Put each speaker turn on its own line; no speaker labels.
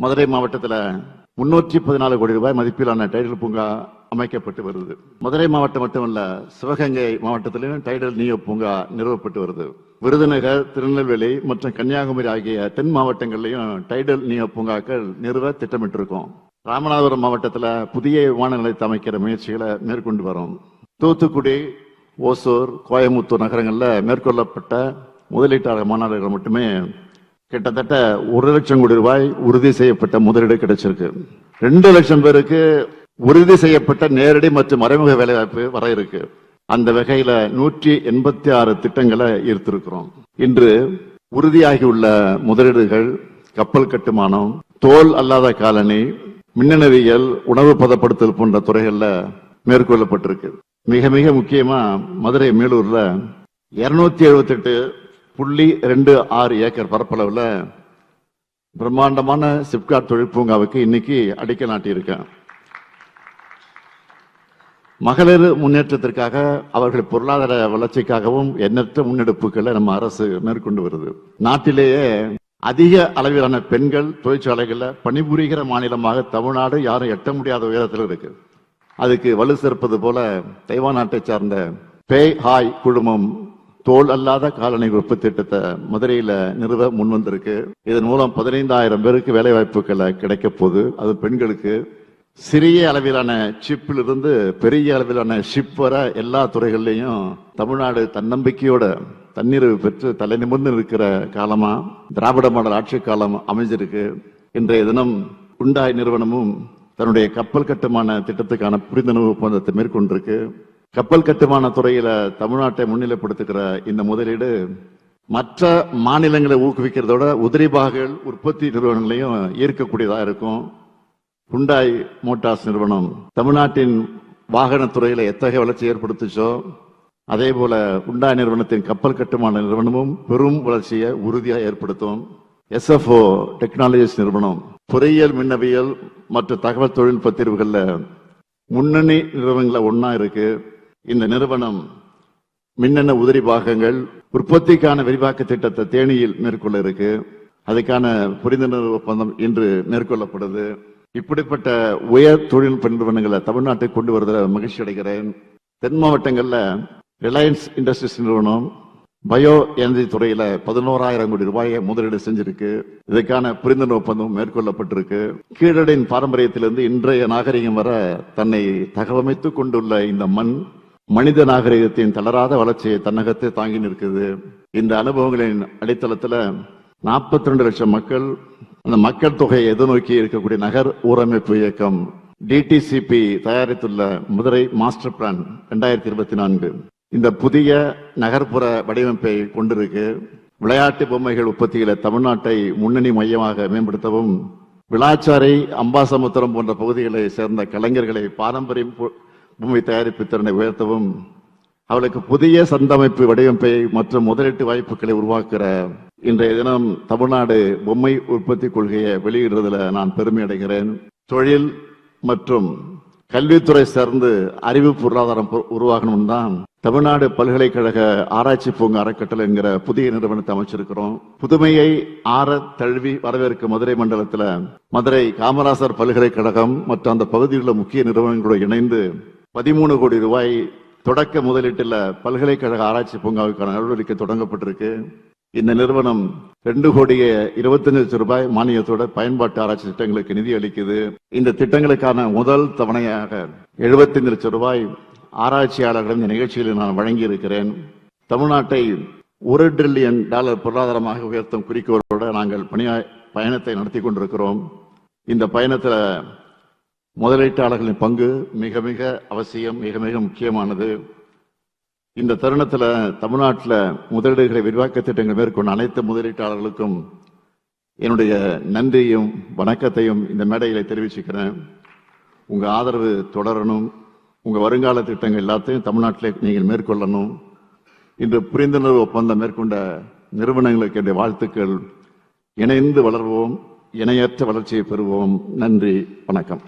மதுரை மாவட்டத்தில் 314 கோடி ரூபாய் மதிப்பிலான டைடல் பூங்கா அமைக்கப்பட்டு வருது. மதுரை மாவட்டம் மட்டுமல்ல, சிவகங்கை மாவட்டத்திலும் டைடல் நீயோ பூங்கா நிறுவப்பட்டு வருது. விருதுநகர், திருநெல்வேலி மற்றும் கன்னியாகுமரி ஆகிய தென் மாவட்டங்களிலும் டைடல் நீயோ பூங்காக்கள் நிறுவ திட்டமிட்டிருக்கோம். ராமநாதபுரம் மாவட்டத்தில் புதிய விமான நிலையத்தை அமைக்கிற முயற்சிகளை மேற்கொண்டு வரும். தூத்துக்குடி, ஓசூர், கோயம்புத்தூர் நகரங்களில் மேற்கொள்ளப்பட்ட முதலீட்டாளர் மாநாடுகள் மட்டுமே கிட்டத்தட்ட 1 லட்சம் கோடி ரூபாய் உறுதி செய்யப்பட்ட முதலீடு கிடைச்சிருக்கு. 2 லட்சம் பேருக்கு உறுதி செய்யப்பட்ட நேரடி மற்றும் மறைமுக வேலைவாய்ப்பு வர இருக்கு. அந்த வகையில 186 திட்டங்களை ஈர்த்திருக்கிறோம். இன்று உறுதியாகியுள்ள முதலீடுகள் கப்பல் கட்டுமானம், தோல் அல்லாத காலனி, மின்னணுவியல், உணவு பதப்படுத்தல் போன்ற துறைகள்ல மேற்கொள்ளப்பட்டிருக்கு. மிக மிக முக்கியமா மதுரை மேலூர்ல 278.26 ஏக்கர் பரப்பளவுல பிரம்மாண்டமான சிப்காட் தொழிற்பூங்காவுக்கு இன்னைக்கு அடிக்கல் நாட்டியிருக்கேன். மகளிர் முன்னேற்றத்திற்காக, அவர்கள் பொருளாதார வளர்ச்சிக்காகவும் எண்ணற்ற முன்னெடுப்புகளை நம்ம அரசு மேற்கொண்டு வருது. நாட்டிலேயே அதிக அளவிலான பெண்கள் தொழிற்சாலைகள்ல பணிபுரிகிற மாநிலமாக தமிழ்நாடு யாரும் எட்ட முடியாத உயரத்தில் இருக்கு. அதுக்கு வலு சேர்ப்பது போல தைவான் நாட்டை சார்ந்த பேய் ஹாய் குழுமம் தோல் அல்லாத காலணி உற்பத்தி திட்டத்தை மதுரையில நிறுவ முன்வந்திருக்கு. இதன் மூலம் 15,000 பேருக்கு வேலை வாய்ப்புகளை கிடைக்க போகுது. அது பெண்களுக்கு. சிறிய அளவிலான சிப்பிலிருந்து பெரிய அளவிலான ஷிப் வர எல்லா துறைகள்லையும் தமிழ்நாடு தன்னம்பிக்கையோட தன்னிறைவு பெற்று தலை நிமிர்ந்து இருக்கிற காலமா திராவிட மாடல் ஆட்சி காலம் அமைஞ்சிருக்கு. இன்றைய தினம் ஹுண்டாய் நிறுவனமும் தன்னுடைய கப்பல் கட்டுமான திட்டத்துக்கான புரிந்துணர்வு ஒப்பந்தத்தை மேற்கொண்டிருக்கு. கப்பல் கட்டுமான துறையில தமிழ்நாட்டை முன்னிலைப்படுத்துகிற இந்த முதலீடு மற்ற மாநிலங்களை ஊக்குவிக்கிறதோட உதிரி பாகங்கள் உற்பத்தி நிறுவனங்களையும் ஈர்க்கக்கூடியதா இருக்கும். ஹுண்டாய் மோட்டார்ஸ் நிறுவனம் தமிழ்நாட்டின் வாகன துறையில எத்தகைய வளர்ச்சி ஏற்படுத்துச்சோ அதே போல ஹுண்டாய் நிறுவனத்தின் கப்பல் கட்டுமான நிறுவனமும் பெரும் வளர்ச்சியை உறுதியாக ஏற்படுத்தும். SFO டெக்னாலஜிஸ் நிறுவனம் பொறியியல், மின்னவியல் மற்றும் தகவல் தொழில்நுட்ப தீர்வுகள்ல முன்னணி நிறுவனங்கள ஒன்னா இருக்கு. இந்த நிறுவனம் மின்னணு உதிரி பாகங்கள் உற்பத்திக்கான விரிவாக்க திட்டத்தை தேனியில் மேற்கொள்ள இருக்கு. அதுக்கான புரிந்துணர்வு ஒப்பந்தம் இன்று மேற்கொள்ளப்படுது. இப்படிப்பட்ட உயர் தொழில்நுட்ப நிறுவனங்களை தமிழ்நாட்டுக்கு கொண்டு வருவதில் மகிழ்ச்சி அடைகிறேன். தென் மாவட்டங்கள்ல ரிலையன்ஸ் இண்டஸ்ட்ரீஸ் நிறுவனம் பயோ எனர்ஜி துறையில 11,000 கோடி ரூபாயை முதலீடு செஞ்சிருக்கு. இதுக்கான புரிந்துணர்வு ஒப்பந்தம் மேற்கொள்ளப்பட்டிருக்கு. கீழடியின் பாரம்பரியத்திலிருந்து இன்றைய நாகரிகம் வர தன்னை தகவமைத்துக் கொண்டுள்ள இந்த மண் மனித நாகரிகத்தின் தளராத வளர்ச்சியை தன்னகத்தை தாங்கி நிற்குது. இந்த அனுபவங்களின் அடித்தளத்துல 42 லட்சம் மக்கள், அந்த மக்கள் தொகையை எதிர்நோக்கி இருக்கக்கூடிய நகர் ஊரமைப்பு இயக்கம் DTCP தயாரித்துள்ள மதுரை மாஸ்டர் பிளான் 2024 இந்த புதிய நகர்ப்புற வடிவமைப்பை கொண்டிருக்கு. விளையாட்டு பொம்மைகள் உற்பத்தியில தமிழ்நாட்டை முன்னணி மையமாக மேம்படுத்தவும், விளாச்சாரை, அம்பாசமுத்திரம் போன்ற பகுதிகளை சேர்ந்த கலைஞர்களை பாரம்பரிய பொம்மை தயாரிப்பு திறனை உயர்த்தவும், அவளுக்கு புதிய சந்தமைப்பு வடிவமைப்பை மற்றும் முதலீட்டு வாய்ப்புகளை உருவாக்குற இன்றைய தினம் தமிழ்நாடு பொம்மை உற்பத்தி கொள்கையை வெளியிடுறதுல நான் பெருமை அடைகிறேன். தொழில் மற்றும் கல்வித்துறை சார்ந்து அறிவு பொருளாதாரம் உருவாகணும் தான் தமிழ்நாடு பல்கலைக்கழக ஆராய்ச்சி பூங்கா அறக்கட்டளை என்கிற புதிய நிறுவனத்தை அமைச்சிருக்கிறோம். புதுமையை ஆற தழுவி வரவேற்கும் மதுரை மண்டலத்தில் மதுரை காமராசர் பல்கலைக்கழகம் மற்றும் அந்த பகுதியில் உள்ள முக்கிய நிறுவனங்களோடு இணைந்து 13 கோடி ரூபாய் தொடக்க முதலீட்டில் பல்கலைக்கழக ஆராய்ச்சி பூங்காவுக்கான நடவடிக்கை தொடங்கப்பட்டிருக்கு. இந்த நிறுவனம் 2,25 லட்சம் ரூபாய் மானியத்தோட பயன்பாட்டு ஆராய்ச்சி திட்டங்களுக்கு நிதி அளிக்குது. இந்த திட்டங்களுக்கான முதல் தவணையாக 75 லட்சம் ரூபாய் ஆராய்ச்சியாளர்கள் இந்த நிகழ்ச்சியில் நான் வழங்கி இருக்கிறேன். தமிழ்நாட்டை $1 டிரில்லியன் பொருளாதாரமாக உயர்த்தும் குறிக்கோளோடு நாங்கள் பயணத்தை நடத்தி கொண்டிருக்கிறோம். இந்த பயணத்தில் முதலீட்டாளர்களின் பங்கு மிக மிக அவசியம், மிக மிக முக்கியமானது. இந்த தருணத்தில் தமிழ்நாட்டில் முதலீடுகளை விரிவாக்க திட்டங்கள் மேற்கொண்ட அனைத்து முதலீட்டாளர்களுக்கும் என்னுடைய நன்றியும் வணக்கத்தையும் இந்த மேடையில் தெரிவிச்சுக்கிறேன். உங்க ஆதரவு தொடரணும். உங்க வருங்கால திட்டங்கள் எல்லாத்தையும் தமிழ்நாட்டில் நீங்கள் மேற்கொள்ளணும். இன்று புரிந்துணர்வு ஒப்பந்தம் மேற்கொண்ட நிறுவனங்களுக்கு என்னுடைய வாழ்த்துக்கள். இணைந்து வளர்வோம், இணையற்ற வளர்ச்சியை பெறுவோம். நன்றி, வணக்கம்.